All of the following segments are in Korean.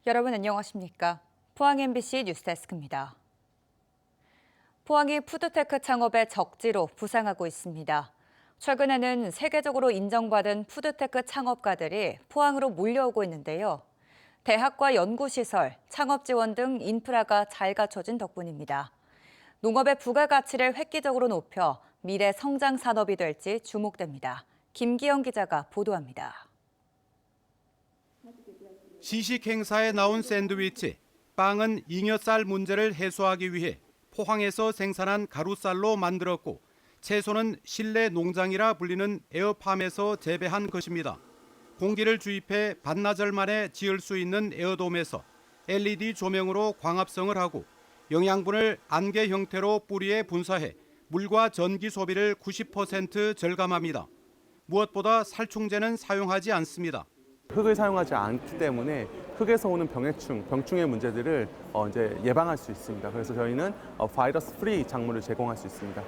여러분 안녕하십니까? 포항 MBC 뉴스데스크입니다. 포항이 푸드테크 창업의 적지로 부상하고 있습니다. 최근에는 세계적으로 인정받은 푸드테크 창업가들이 포항으로 몰려오고 있는데요. 대학과 연구시설, 창업 지원 등 인프라가 잘 갖춰진 덕분입니다. 농업의 부가가치를 획기적으로 높여 미래 성장 산업이 될지 주목됩니다. 김기영 기자가 보도합니다. 시식 행사에 나온 샌드위치, 빵은 잉여쌀 문제를 해소하기 위해 포항에서 생산한 가루쌀로 만들었고 채소는 실내 농장이라 불리는 에어팜에서 재배한 것입니다. 공기를 주입해 반나절 만에 지을 수 있는 에어돔에서 LED 조명으로 광합성을 하고 영양분을 안개 형태로 뿌리에 분사해 물과 전기 소비를 90% 절감합니다. 무엇보다 살충제는 사용하지 않습니다. 흙을 사용하지 않기 때문에 흙에서 오는 병충해 문제들을 이제 예방할 수 있습니다. 그래서 저희는 바이러스 프리 작물을 제공할 수 있습니다.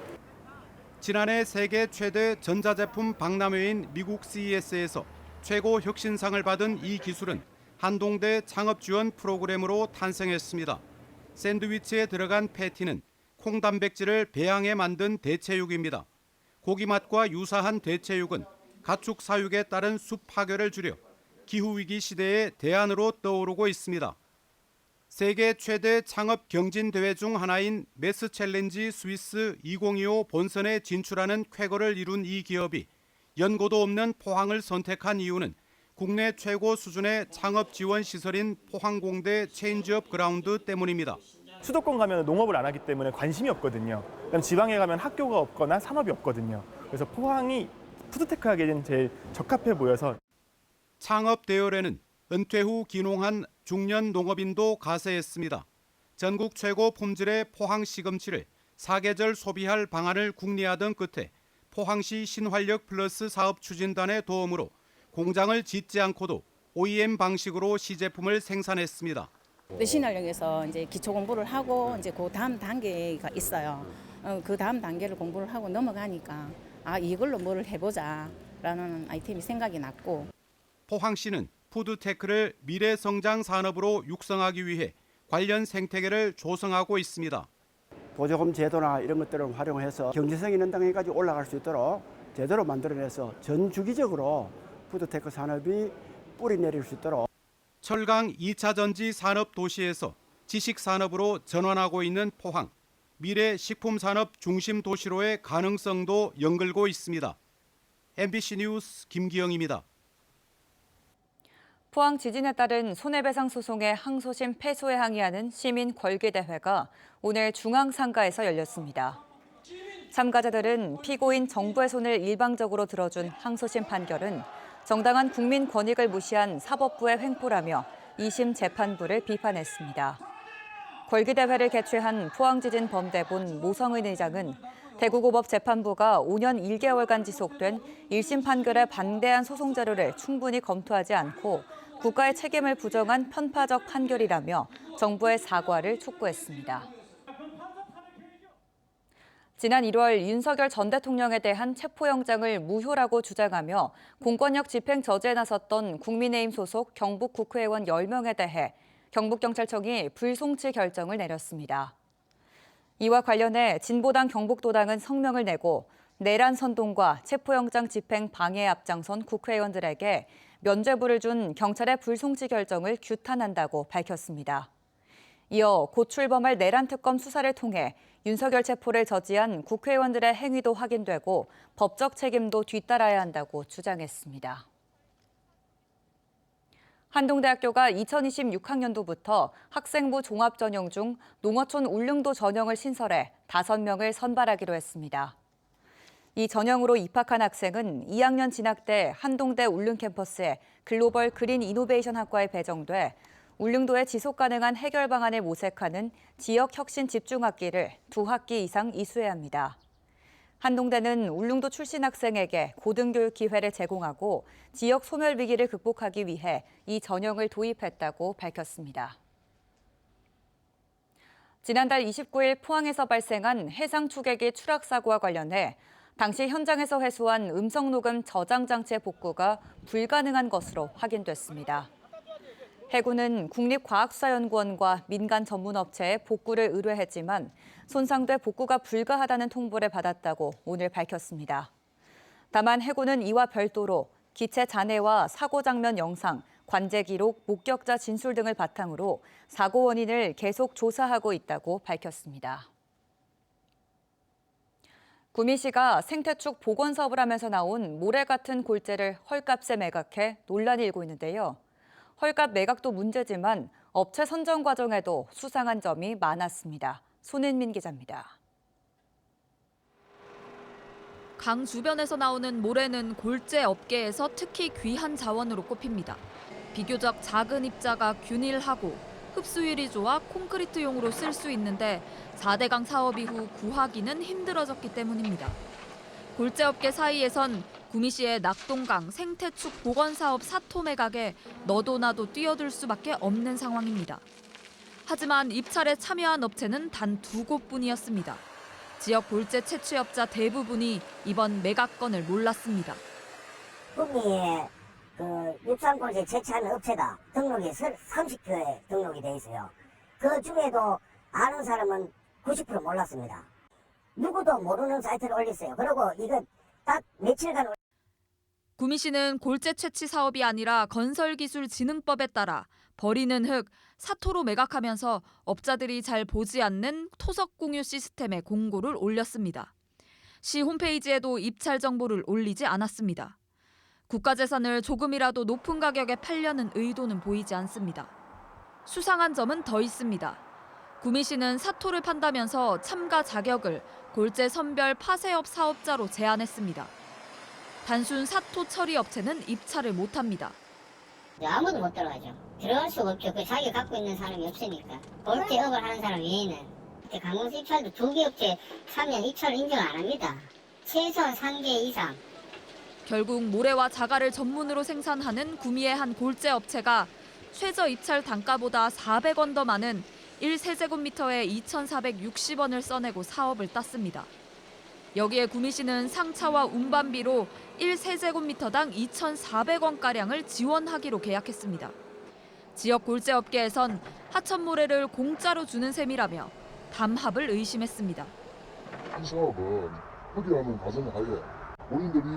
지난해 세계 최대 전자제품 박람회인 미국 CES에서 최고 혁신상을 받은 이 기술은 한동대 창업 지원 프로그램으로 탄생했습니다. 샌드위치에 들어간 패티는 콩 단백질을 배양해 만든 대체육입니다. 고기 맛과 유사한 대체육은 가축 사육에 따른 숲 파괴를 줄여 기후위기 시대의 대안으로 떠오르고 있습니다. 세계 최대 창업 경진 대회 중 하나인 메스 챌린지 스위스 2025 본선에 진출하는 쾌거를 이룬 이 기업이 연고도 없는 포항을 선택한 이유는 국내 최고 수준의 창업 지원 시설인 포항공대 체인지업 그라운드 때문입니다. 수도권 가면 농업을 안 하기 때문에 관심이 없거든요. 그다음 지방에 가면 학교가 없거나 산업이 없거든요. 그래서 포항이 푸드테크하기에는 제일 적합해 보여서. 창업 대열에는 은퇴 후 귀농한 중년 농업인도 가세했습니다. 전국 최고 품질의 포항 시금치를 사계절 소비할 방안을 궁리하던 끝에 포항시 신활력 플러스 사업 추진단의 도움으로 공장을 짓지 않고도 OEM 방식으로 시제품을 생산했습니다. 신활력에서 이제 기초 공부를 하고 이제 그 다음 단계가 있어요. 그 다음 단계를 공부를 하고 넘어가니까 이걸로 뭐를 해보자라는 아이템이 생각이 났고. 포항시는 푸드테크를 미래 성장 산업으로 육성하기 위해 관련 생태계를 조성하고 있습니다. 보조금 제도나 이런 것들을 활용해서 경제성 있는 단계까지 올라갈 수 있도록 제대로 만들어내서 전 주기적으로 푸드테크 산업이 뿌리 내릴 수 있도록. 철강 2차 전지 산업 도시에서 지식 산업으로 전환하고 있는 포항. 미래 식품 산업 중심 도시로의 가능성도 연결고 있습니다. MBC 뉴스 김기영입니다. 포항 지진에 따른 손해배상 소송의 항소심 패소에 항의하는 시민 권기대회가 오늘 중앙상가에서 열렸습니다. 참가자들은 피고인 정부의 손을 일방적으로 들어준 항소심 판결은 정당한 국민 권익을 무시한 사법부의 횡포라며 2심 재판부를 비판했습니다. 권기대회를 개최한 포항지진 범대본 모성은 의장은 대구고법재판부가 5년 1개월간 지속된 1심 판결에 반대한 소송 자료를 충분히 검토하지 않고 국가의 책임을 부정한 편파적 판결이라며 정부의 사과를 촉구했습니다. 지난 1월 윤석열 전 대통령에 대한 체포영장을 무효라고 주장하며 공권력 집행 저지에 나섰던 국민의힘 소속 경북 국회의원 10명에 대해 경북경찰청이 불송치 결정을 내렸습니다. 이와 관련해 진보당 경북도당은 성명을 내고 내란 선동과 체포영장 집행 방해에 앞장선 국회의원들에게 면죄부를 준 경찰의 불송치 결정을 규탄한다고 밝혔습니다. 이어 곧 출범할 내란 특검 수사를 통해 윤석열 체포를 저지한 국회의원들의 행위도 확인되고 법적 책임도 뒤따라야 한다고 주장했습니다. 한동대학교가 2026학년도부터 학생부 종합전형 중 농어촌 울릉도 전형을 신설해 5명을 선발하기로 했습니다. 이 전형으로 입학한 학생은 2학년 진학 때 한동대 울릉 캠퍼스에 글로벌 그린 이노베이션 학과에 배정돼 울릉도의 지속 가능한 해결 방안을 모색하는 지역 혁신 집중학기를 2학기 이상 이수해야 합니다. 한동대는 울릉도 출신 학생에게 고등교육 기회를 제공하고 지역 소멸 위기를 극복하기 위해 이 전형을 도입했다고 밝혔습니다. 지난달 29일 포항에서 발생한 해상 투객기 추락 사고와 관련해 당시 현장에서 회수한 음성 녹음 저장 장치의 복구가 불가능한 것으로 확인됐습니다. 해군은 국립과학수사연구원과 민간 전문업체에 복구를 의뢰했지만 손상돼 복구가 불가하다는 통보를 받았다고 오늘 밝혔습니다. 다만 해군은 이와 별도로 기체 잔해와 사고 장면 영상, 관제 기록, 목격자 진술 등을 바탕으로 사고 원인을 계속 조사하고 있다고 밝혔습니다. 구미시가 생태축 복원 사업을 하면서 나온 모래 같은 골재를 헐값에 매각해 논란이 일고 있는데요. 헐값 매각도 문제지만 업체 선정 과정에도 수상한 점이 많았습니다. 손은민 기자입니다. 강 주변에서 나오는 모래는 골재 업계에서 특히 귀한 자원으로 꼽힙니다. 비교적 작은 입자가 균일하고 흡수율이 좋아 콘크리트용으로 쓸 수 있는데 4대강 사업 이후 구하기는 힘들어졌기 때문입니다. 골재 업계 사이에선 구미시의 낙동강 생태축 복원 사업 사토 매각에 너도 나도 뛰어들 수밖에 없는 상황입니다. 하지만 입찰에 참여한 업체는 단 2곳뿐이었습니다. 지역 골재 채취업자 대부분이 이번 매각건을 몰랐습니다. 구미에 육상골재 채취하는 업체가 등록이 30표에 등록이 돼 있어요. 그 중에도 아는 사람은 90% 몰랐습니다. 누구도 모르는 사이트를 올렸어요. 그리고 이거 딱 며칠간 구미시는 골재 채취 사업이 아니라 건설기술진흥법에 따라 버리는 흙, 사토로 매각하면서 업자들이 잘 보지 않는 토석 공유 시스템에 공고를 올렸습니다. 시 홈페이지에도 입찰 정보를 올리지 않았습니다. 국가재산을 조금이라도 높은 가격에 팔려는 의도는 보이지 않습니다. 수상한 점은 더 있습니다. 구미시는 사토를 판다면서 참가 자격을 골재 선별 파쇄업 사업자로 제한했습니다. 단순 사토 처리 업체는 입찰을 못합니다. 아무도 못 들어가죠. 들어갈 수가 없죠. 그 자기 갖고 있는 사람이 없으니까. 골재업을 하는 사람 외에는. 강원도 입찰도 2개 업체 사면 입찰을 인정 안 합니다. 최소한 3개 이상. 결국 모래와 자갈을 전문으로 생산하는 구미의 한 골재 업체가 최저 입찰 단가보다 400원 더 많은 1세제곱미터에 2,460원을 써내고 사업을 땄습니다. 여기에 구미시는 상차와 운반비로 1세제곱미터당 2,400원가량을 지원하기로 계약했습니다. 지역 골재업계에선 하천모래를 공짜로 주는 셈이라며 담합을 의심했습니다. 이 사업은 협의하는 과정하에 본인들이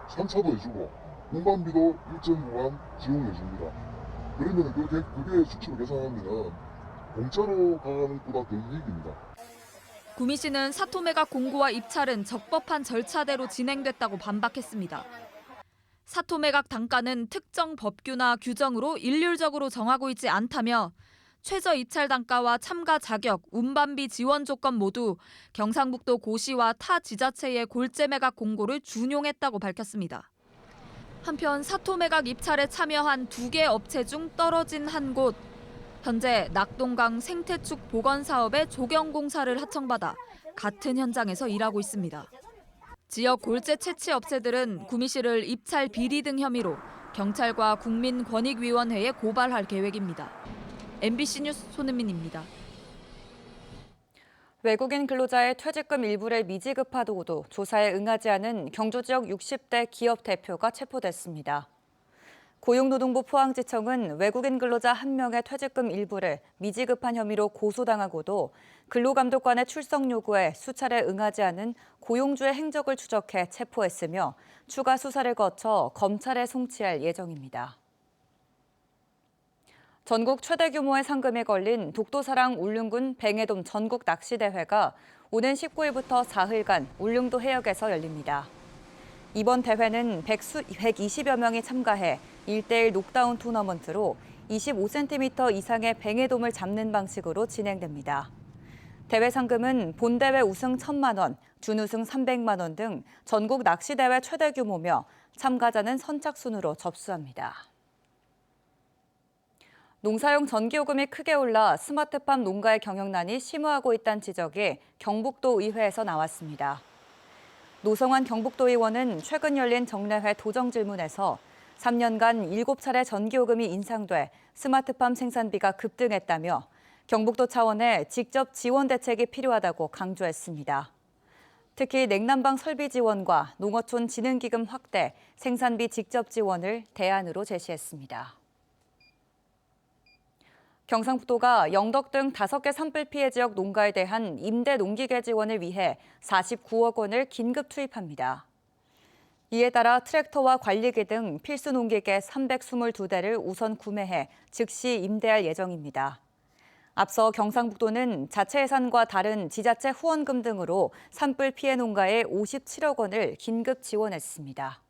상차도 해주고 운반비도 일정 구간 지원해줍니다. 그러면 그게 수치로 계산하면 공짜로 가는 것보다 더 이익입니다. 구미시는 사토 매각 공고와 입찰은 적법한 절차대로 진행됐다고 반박했습니다. 사토 매각 단가는 특정 법규나 규정으로 일률적으로 정하고 있지 않다며 최저 입찰 단가와 참가 자격, 운반비 지원 조건 모두 경상북도 고시와 타 지자체의 골재 매각 공고를 준용했다고 밝혔습니다. 한편 사토 매각 입찰에 참여한 2개 업체 중 떨어진 한 곳. 현재 낙동강 생태축 복원 사업의 조경 공사를 하청받아 같은 현장에서 일하고 있습니다. 지역 골재 채취 업체들은 구미시를 입찰 비리 등 혐의로 경찰과 국민권익위원회에 고발할 계획입니다. MBC 뉴스 손은민입니다. 외국인 근로자의 퇴직금 일부를 미지급하고도 조사에 응하지 않은 경주 지역 60대 기업 대표가 체포됐습니다. 고용노동부 포항지청은 외국인 근로자 1명의 퇴직금 일부를 미지급한 혐의로 고소당하고도 근로감독관의 출석 요구에 수차례 응하지 않은 고용주의 행적을 추적해 체포했으며 추가 수사를 거쳐 검찰에 송치할 예정입니다. 전국 최대 규모의 상금이 걸린 독도사랑 울릉군 뱅에돔 전국 낚시대회가 오는 19일부터 사흘간 울릉도 해역에서 열립니다. 이번 대회는 120여 명이 참가해 1대1 녹다운 토너먼트로 25cm 이상의 뱅에돔을 잡는 방식으로 진행됩니다. 대회 상금은 본대회 우승 1,000만 원, 준우승 300만 원 등 전국 낚시대회 최대 규모며 참가자는 선착순으로 접수합니다. 농사용 전기요금이 크게 올라 스마트팜 농가의 경영난이 심화하고 있다는 지적이 경북도 의회에서 나왔습니다. 노성환 경북도 의원은 최근 열린 정례회 도정 질문에서 3년간 7차례 전기요금이 인상돼 스마트팜 생산비가 급등했다며 경북도 차원의 직접 지원 대책이 필요하다고 강조했습니다. 특히 냉난방 설비 지원과 농어촌 진흥기금 확대, 생산비 직접 지원을 대안으로 제시했습니다. 경상북도가 영덕 등 5개 산불 피해 지역 농가에 대한 임대 농기계 지원을 위해 49억 원을 긴급 투입합니다. 이에 따라 트랙터와 관리기 등 필수 농기계 322대를 우선 구매해 즉시 임대할 예정입니다. 앞서 경상북도는 자체 예산과 다른 지자체 후원금 등으로 산불 피해 농가에 57억 원을 긴급 지원했습니다.